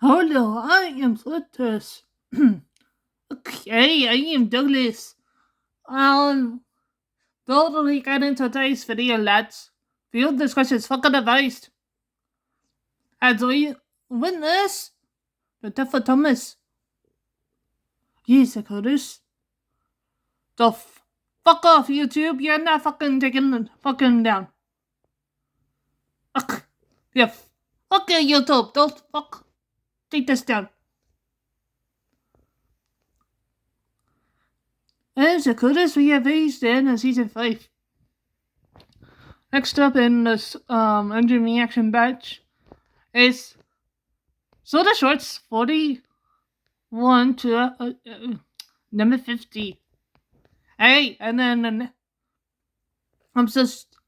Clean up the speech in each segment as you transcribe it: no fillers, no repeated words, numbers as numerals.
Hello, I am Slitters. Okay, I am Douglas. I'll totally get into today's video, lads. Field discussion is fucking advised. As we witness the death of Thomas. Yes, Curtis. Fuck off, YouTube. You're not fucking taking fucking down. Ugh. Yeah. Okay, YouTube. Don't fuck. Take this down. As a Curtis, we have aged in season 5. Next up in this engine reaction batch is Soda Shorts 41 to number 50. Hey, and then I'm just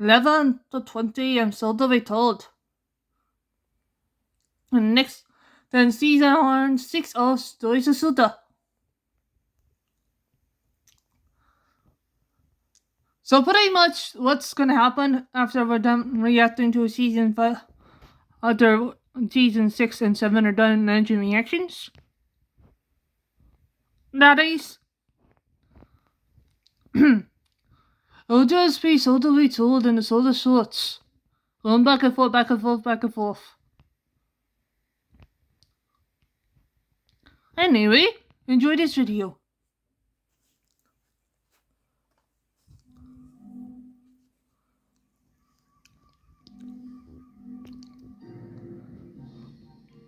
11 to 20, I'm so to be told. And next, then season 6 of Stories of Suda. So pretty much what's gonna happen after we're done reacting to season 5, after season 6 and 7 are done in engine reactions. That is, it'll just be so to be told in the Soda Shorts. Going back and forth, back and forth, back and forth. Anyway, enjoy this video.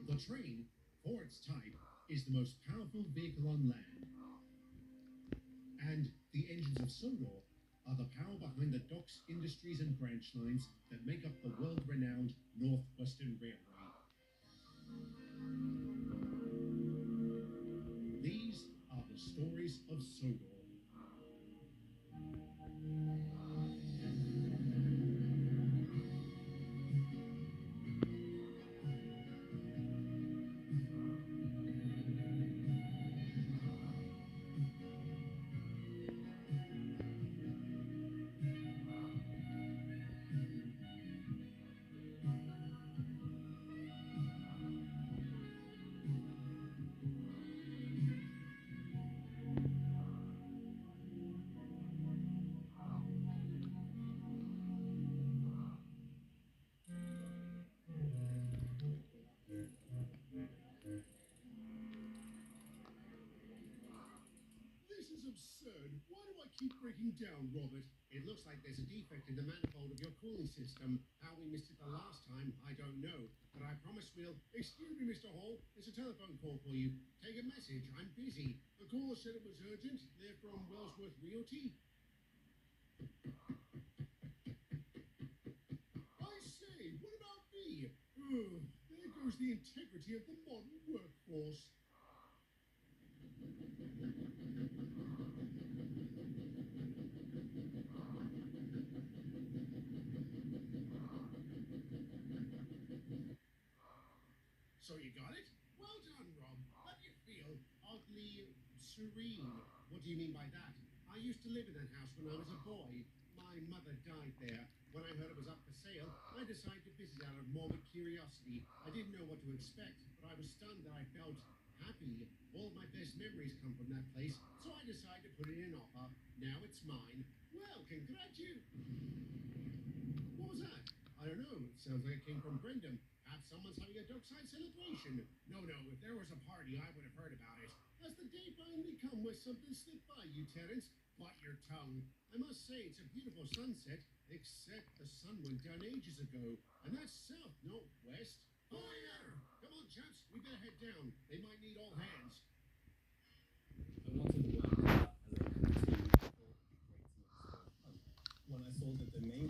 The train, for its type, is the most powerful vehicle on land. And the engines of Sodor are the power behind the docks, industries, and branch lines that make up the world-renowned Northwestern Railway. These are the stories of Sodor. This is absurd. Why do I keep breaking down, Robert? It looks like there's a defect in the manifold of your cooling system. How we missed it the last time, I don't know. But I promise we'll... Excuse me, Mr. Hall. It's a telephone call for you. Take a message. I'm busy. The caller said it was urgent. They're from Wellsworth Realty. I say, what about me? Ugh, there goes the integrity of the modern workforce. So you got it? Well done, Rob. How do you feel? Oddly serene. What do you mean by that? I used to live in that house when I was a boy. My mother died there. When I heard it was up for sale, I decided to visit out of morbid curiosity. I didn't know what to expect, but I was stunned that I felt happy. All of my best memories come from that place, so I decided to put in an offer. Now it's mine. Well, congratulations. What was that? I don't know. It sounds like it came from Brendan. Perhaps someone's having a dockside celebration. No, if there was a party, I would have heard about it. Has the day finally come where something slipped by you, Terence? Bite your tongue. I must say, it's a beautiful sunset, except the sun went down ages ago. And that's south, not west. Fire! Come on, chaps, we better head down. They might need all hands. A lot of the work as a team when I saw that the main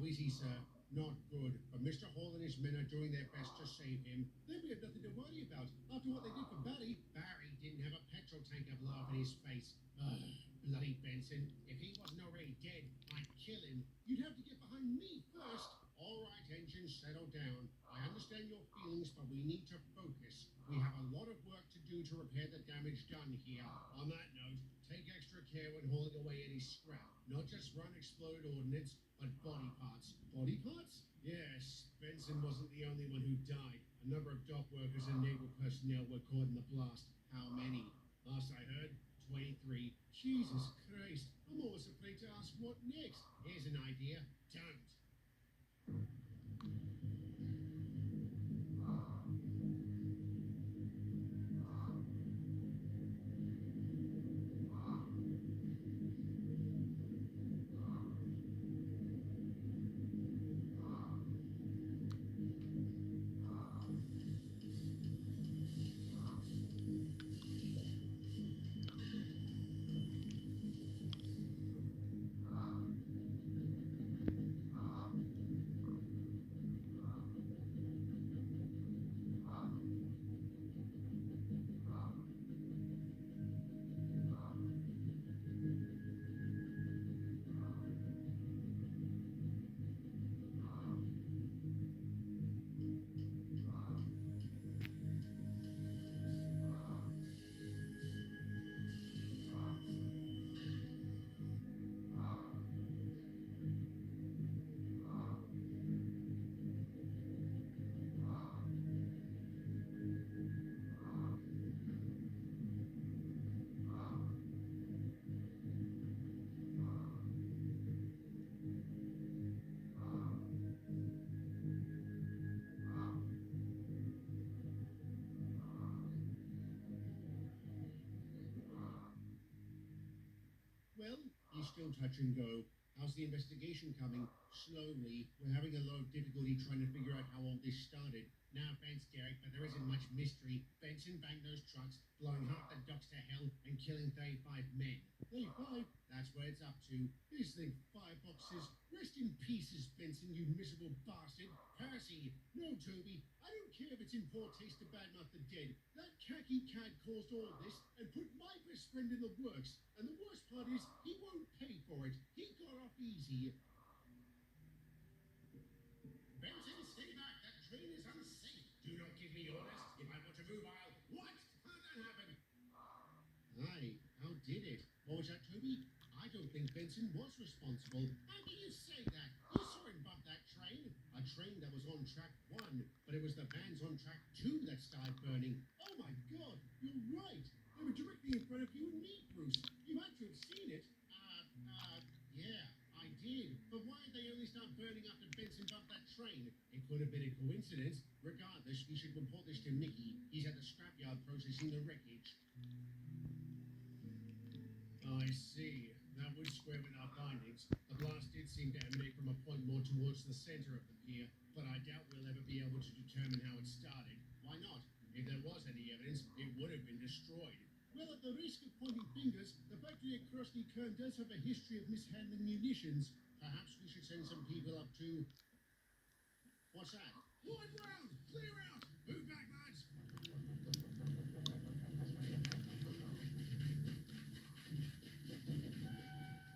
is he, sir? Not good. But Mr. Hall and his men are doing their best to save him. Then we have nothing to worry about. After what they did for Barry, Barry didn't have a petrol tanker blow up in his face. Ugh, bloody Benson. If he wasn't already dead, I'd kill him. You'd have to get behind me first. All right, engine, settle down. I understand your feelings, but we need to focus. We have a lot of work to do to repair the damage done here. On that note, take extra care when hauling away any scrap. Not just run exploded ordnance, but body parts. Body parts? Yes, Benson wasn't the only one who died. A number of dock workers and naval personnel were caught in the blast. How many? Last I heard, 23. Jesus Christ, I'm almost afraid to ask what next. Here's an idea. Don't. Well, you're still touch and go. How's the investigation coming? Slowly. We're having a lot of difficulty trying to figure out how all this started. No offense, Derek, but there isn't much mystery. Benson banged those trucks, blowing half the docks to hell and killing 35 men. 35? That's where it's up to. This thing, fireboxes. Rest in pieces, Benson, you miserable bastard. Percy. No, Toby. I don't care if it's in poor taste to badmouth the dead. That khaki cad caused all this and put my best friend in the works. And the worst part is, he won't pay for it. He got off easy. Benson, stay back. That train is unsafe. Do not give me orders. If I want to move, I'll... What? How'd that happen? Aye, how did it? What was that, Toby? I don't think Benson was responsible. How can you say that? You saw him bump that train. A train that was on track 1, but it was the vans on track 2 that started burning. Oh my God, you're right. They were directly in front of you and me, Bruce. You had to have seen it. Yeah, I did. But why did they only start burning after Benson bumped that train? It could have been a coincidence. Regardless, we should report this to Mickey. He's at the scrapyard processing the wreckage. I see. That would square with our findings. The blast did seem to emanate from a point more towards the center of the pier, but I doubt we'll ever be able to determine how it started. Why not? If there was any evidence, it would have been destroyed. Well, at the risk of pointing fingers, the factory at Krusty Kern does have a history of mishandling munitions. Perhaps we should send some people up to... What's that? Wide ground! Clear out! Move back, lads!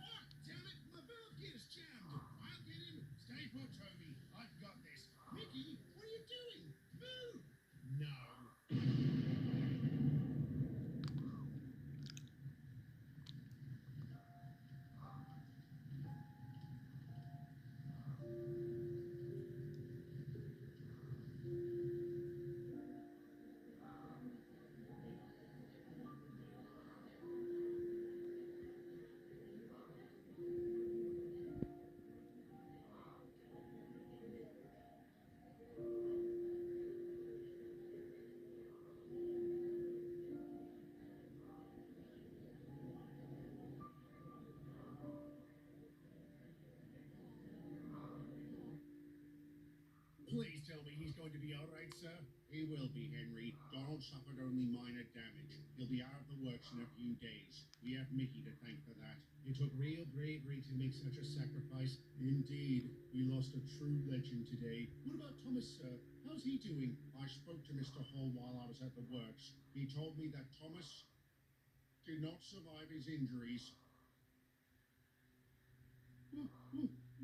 Oh, damn it! My valve gear's jammed! I'll get him! Stay put, Toby. I've got this. Mickey, what are you doing? Move! No. Please tell me he's going to be all right, sir. He will be, Henry. Donald suffered only minor damage. He'll be out of the works in a few days. We have Mickey to thank for that. It took real bravery to make such a sacrifice. Indeed, we lost a true legend today. What about Thomas, sir? How's he doing? I spoke to Mr. Hall while I was at the works. He told me that Thomas did not survive his injuries.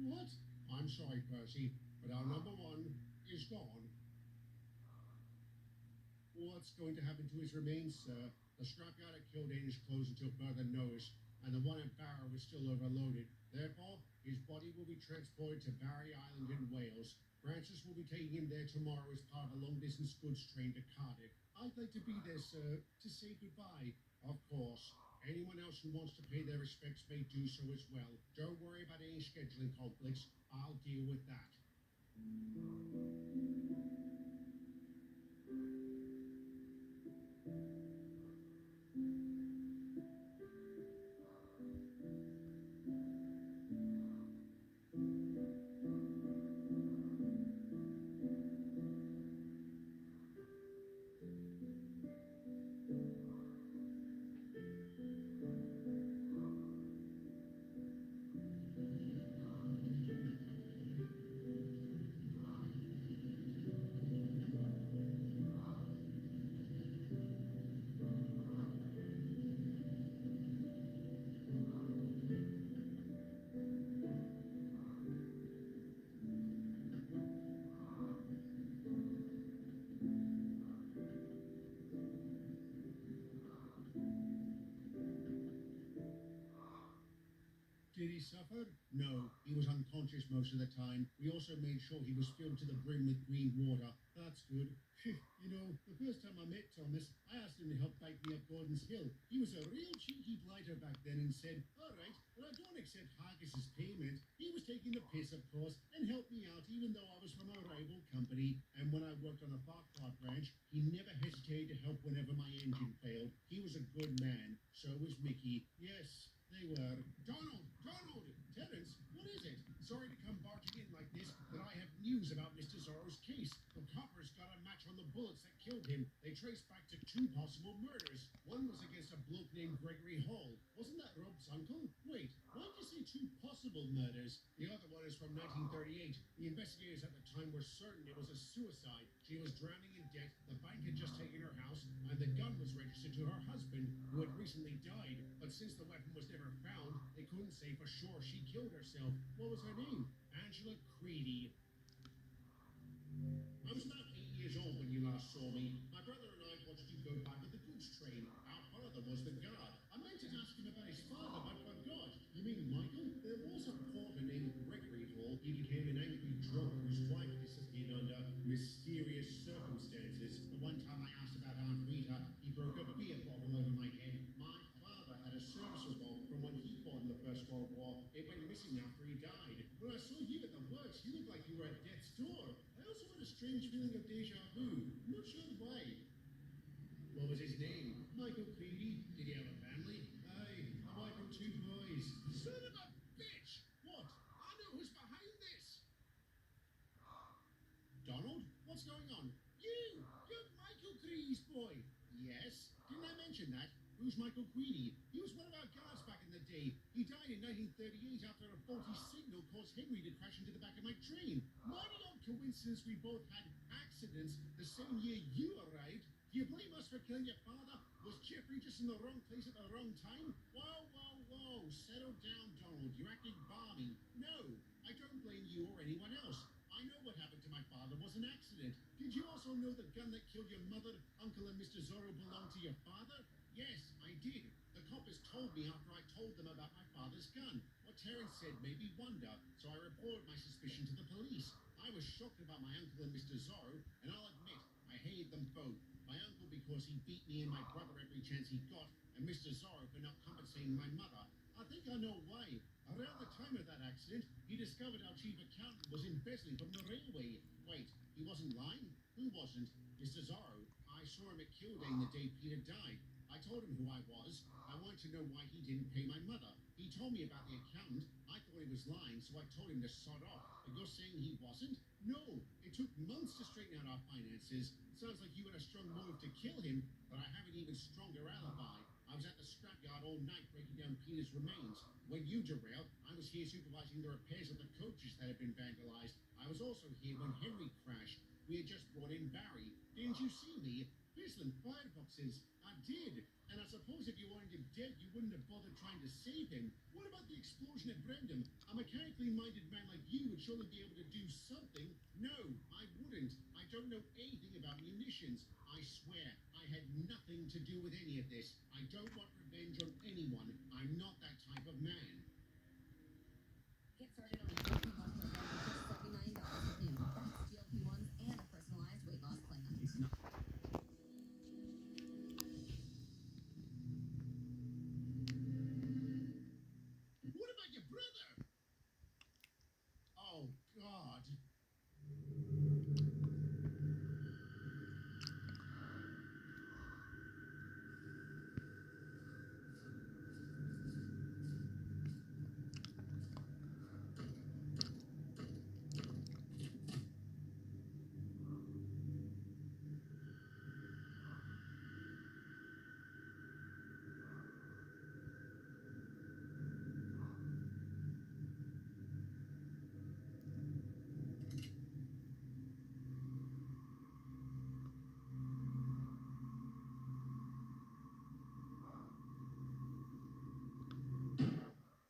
What? I'm sorry, Percy, but our number one is gone. What's going to happen to his remains, sir? The scrapyard at Kildane is closed until further notice, and the one at Barrow is still overloaded. Therefore, his body will be transported to Barry Island in Wales. Francis will be taking him there tomorrow as part of a long-distance goods train to Cardiff. I'd like to be there, sir, to say goodbye. Of course. Anyone else who wants to pay their respects may do so as well. Don't worry about any scheduling conflicts. I'll deal with that. Did he suffer? No, he was unconscious most of the time. We also made sure he was filled to the brim with green water. That's good. You know, the first time I met Thomas, I asked him to help bike me up Gordon's Hill. He was a real cheeky blighter back then and said, all right, but I don't accept Hargus's payment. He was taking the piss, of course, and helped me out even though I was from a rival company. And when I worked on the Farquhar branch, he never hesitated to help whenever my engine failed. He was a good man. So was Mickey. Yes, they were. Donald! Terence, what is it? Sorry to come barging in like this, but I have news about Mr. Zorro's case. The coppers got a match on the bullets that killed him. They traced back to 2 possible murders. One was against a bloke named Gregory Hall. Wasn't that Rob's uncle? Wait, why'd you say 2 possible murders? The other one is from 1938. The investigators at the time were certain it was a suicide. She was drowning in debt, the bank had just taken her house, and the gun was registered to her husband, who had recently died. But since the weapon was never found, they couldn't say for sure she killed herself. What was her name? Angela Creedy. I was about 8 years old when you last saw me. My brother and I watched you go by with the goods train. Our father was the guard. I meant to ask him about his father, but forgot. You mean Michael? There was a porter named Gregory Hall. He became an angry drunk whose wife disappeared under mysterious circumstances. The one time I asked about Aunt Rita, he broke a beer bottle over my head. My father had a service revolver from when he fought in the First World War. It went missing after he died. When I saw you at the works, you looked like you were at death's door. I also had a strange feeling of deja vu. I'm not sure why. What was his name? Michael Creedy. Did he have a family? Aye, a wife and 2 boys. Son of a bitch! What? I know who's behind this. Donald, what's going on? You're Michael Creedy's boy. Yes. Didn't I mention that? Who's Michael Creedy? He was one of our guards back in the day. He died in 1938 after a faulty signal caused Henry to crash into the back of my train. Mighty odd coincidence we both had accidents the same year you arrived. Do you blame us for killing your father? Was Jeffrey just in the wrong place at the wrong time? Whoa. Settle down, Donald. You're acting balmy. No, I don't blame you or anyone else. I know what happened to my father was an accident. Did you also know the gun that killed your mother, uncle, and Mr. Zorro belonged to your father? Yes, I did. The coppers told me after I told them about my father's gun. What Terence said made me wonder, so I reported my suspicion to the police. I was shocked about my uncle and Mr. Zorro, and I'll admit, I hated them both. My uncle because he beat me and my brother every chance he got, and Mr. Zorro for not compensating my mother. I think I know why. Around the time of that accident, he discovered our chief accountant was embezzling from the railway. Wait, he wasn't lying? Who wasn't? Mr. Zorro. I saw him at Kildane the day Peter died. I told him who I was. I wanted to know why he didn't pay my mother. He told me about the accountant. I thought he was lying, so I told him to sod off. But you're saying he wasn't? No. It took months to straighten out our finances. Sounds like you had a strong motive to kill him, but I have an even stronger alibi. I was at the scrapyard all night breaking down Peter's remains. When you derailed, I was here supervising the repairs of the coaches that had been vandalized. I was also here when Henry crashed. We had just brought in Barry. Didn't you see me? Fizzling fireboxes. I did. And I suppose if you wanted him dead, you wouldn't have bothered trying to save him. What about the explosion at Brendan? A mechanically minded man like you would surely be able to do something. No, I wouldn't. I don't know anything about munitions. I swear, I had nothing to do with any of this. I don't want revenge on anyone. I'm not that type of man. Get started on a healthy muscle for just $79 with new. That's GLP-1s and a personalized weight loss plan. It's not. What about your brother? Oh, God.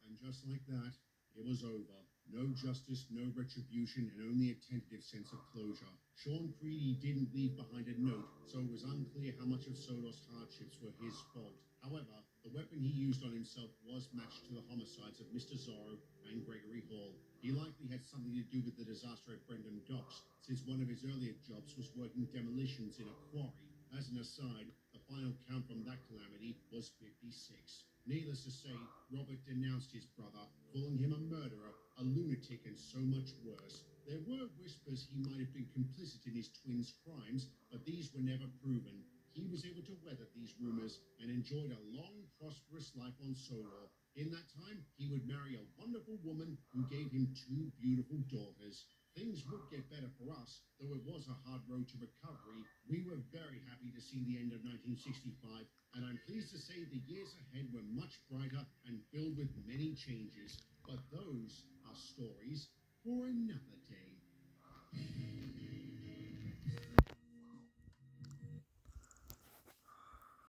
And just like that, it was over. No justice, no retribution, and only a tentative sense of closure. Sean Creedy didn't leave behind a note, so it was unclear how much of Sodor's hardships were his fault. However, the weapon he used on himself was matched to the homicides of Mr. Zorro and Gregory Hall. He likely had something to do with the disaster at Brendan Docks, since one of his earlier jobs was working demolitions in a quarry. As an aside, the final count from that calamity was 56. Needless to say, Robert denounced his brother, calling him a murderer, a lunatic, and so much worse. There were whispers he might have been complicit in his twins' crimes, but these were never proven. He was able to weather these rumors and enjoyed a long, prosperous life on Sodor. In that time, he would marry a wonderful woman who gave him two beautiful daughters. Things would get better for us, though it was a hard road to recovery. We were very happy to see the end of 1965, and I'm pleased to say the years ahead were much brighter and filled with many changes. But those are stories for another